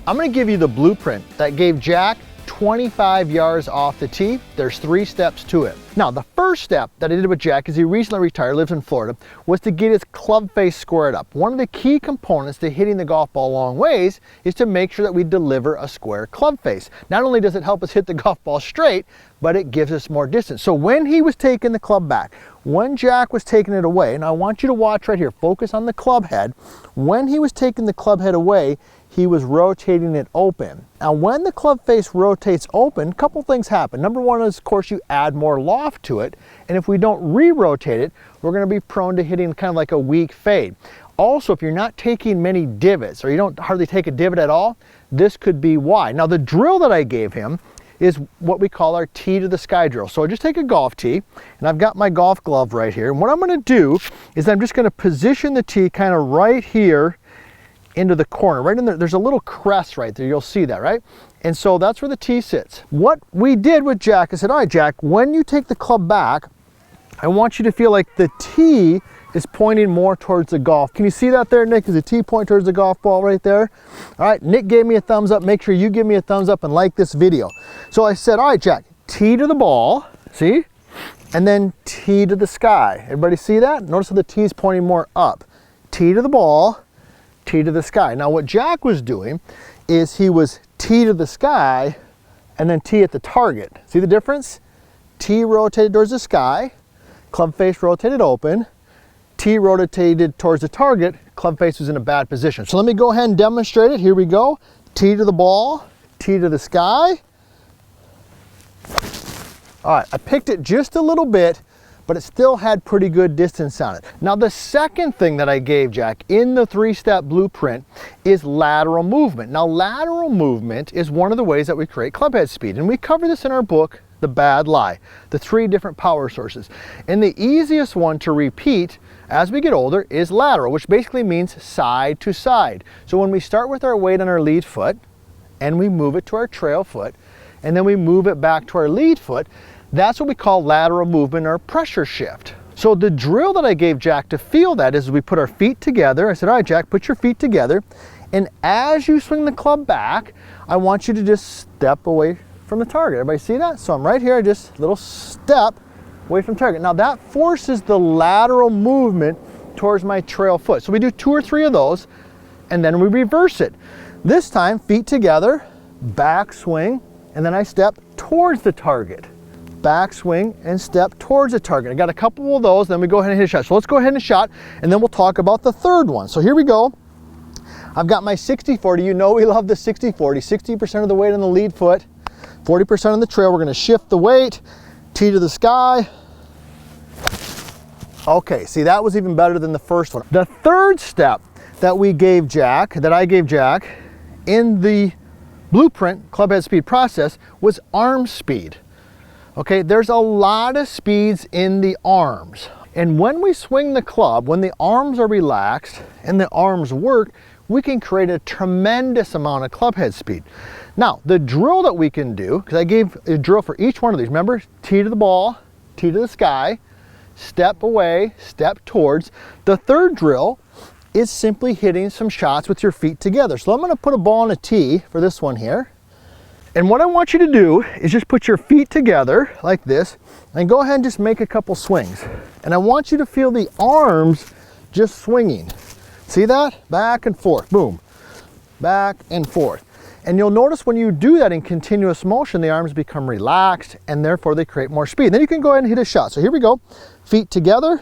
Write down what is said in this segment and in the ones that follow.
I'm gonna give you the blueprint that gave Jack 25 yards off the tee. There's 3 steps to it. Now, the first step that I did with Jack, as he recently retired, lives in Florida, was to get his club face squared up. One of the key components to hitting the golf ball long ways is to make sure that we deliver a square club face. Not only does it help us hit the golf ball straight, but it gives us more distance. So when he was taking the club back, when Jack was taking it away, and I want you to watch right here, focus on the club head. When he was taking the club head away, he was rotating it open. Now, when the club face rotates open, a couple things happen. Number one is, of course, you add more loft to it. And if we don't re-rotate it, we're gonna be prone to hitting kind of like a weak fade. Also, if you're not taking many divots, or you don't hardly take a divot at all, this could be why. Now, the drill that I gave him is what we call our tee to the sky drill. So I just take a golf tee, and I've got my golf glove right here. And what I'm gonna do is I'm just gonna position the tee kind of right here into the corner, right in there. There's a little crest right there, you'll see that, right? And so that's where the tee sits. What we did with Jack, I said, all right, Jack, when you take the club back, I want you to feel like the tee is pointing more towards the golf. Can you see that there, Nick? Is the tee point towards the golf ball right there? All right, Nick gave me a thumbs up. Make sure you give me a thumbs up and like this video. So I said, all right, Jack, tee to the ball, see? And then tee to the sky. Everybody see that? Notice how the tee's pointing more up. Tee to the ball, tee to the sky. Now what Jack was doing is he was tee to the sky and then tee at the target. See the difference? Tee rotated towards the sky, club face rotated open, tee rotated towards the target, club face was in a bad position. So let me go ahead and demonstrate it. Here we go. Tee to the ball, tee to the sky. All right, I picked it just a little bit, but it still had pretty good distance on it. Now, the second thing that I gave Jack in the 3-step blueprint is lateral movement. Now, lateral movement is one of the ways that we create clubhead speed, and we cover this in our book, The Bad Lie, the 3 different power sources. And the easiest one to repeat as we get older is lateral, which basically means side to side. So when we start with our weight on our lead foot, and we move it to our trail foot, and then we move it back to our lead foot, that's what we call lateral movement or pressure shift. So the drill that I gave Jack to feel that is we put our feet together. I said, all right, Jack, put your feet together. And as you swing the club back, I want you to just step away from the target. Everybody see that? So I'm right here, just a little step away from target. Now that forces the lateral movement towards my trail foot. So we do 2 or 3 of those, and then we reverse it. This time, feet together, back swing, and then I step towards the target. Back swing and step towards the target. I got a couple of those, then we go ahead and hit a shot. So let's go ahead and shot, and then we'll talk about the third one. So here we go. I've got my 60-40. You know we love the 60-40. 60% of the weight on the lead foot, 40% on the trail. We're gonna shift the weight, tee to the sky. Okay, see, that was even better than the first one. The third step that I gave Jack, in the blueprint clubhead speed process was arm speed. Okay, there's a lot of speeds in the arms. And when we swing the club, when the arms are relaxed and the arms work, we can create a tremendous amount of clubhead speed. Now, the drill that we can do, because I gave a drill for each one of these, remember, tee to the ball, tee to the sky, step away, step towards. The third drill is simply hitting some shots with your feet together. So I'm gonna put a ball on a tee for this one here. And what I want you to do is just put your feet together like this and go ahead and just make a couple swings. And I want you to feel the arms just swinging. See that? Back and forth, boom, back and forth. And you'll notice when you do that in continuous motion, the arms become relaxed and therefore they create more speed. Then you can go ahead and hit a shot. So here we go, feet together,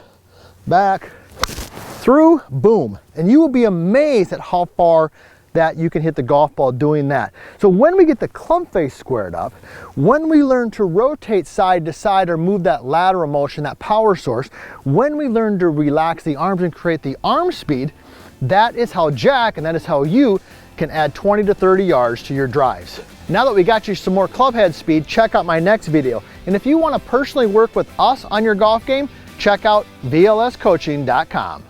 back, through, boom. And you will be amazed at how far that you can hit the golf ball doing that. So when we get the club face squared up, when we learn to rotate side to side or move that lateral motion, that power source, when we learn to relax the arms and create the arm speed, that is how Jack, and that is how you can add 20 to 30 yards to your drives. Now that we got you some more club head speed, check out my next video. And if you want to personally work with us on your golf game, check out vlscoaching.com.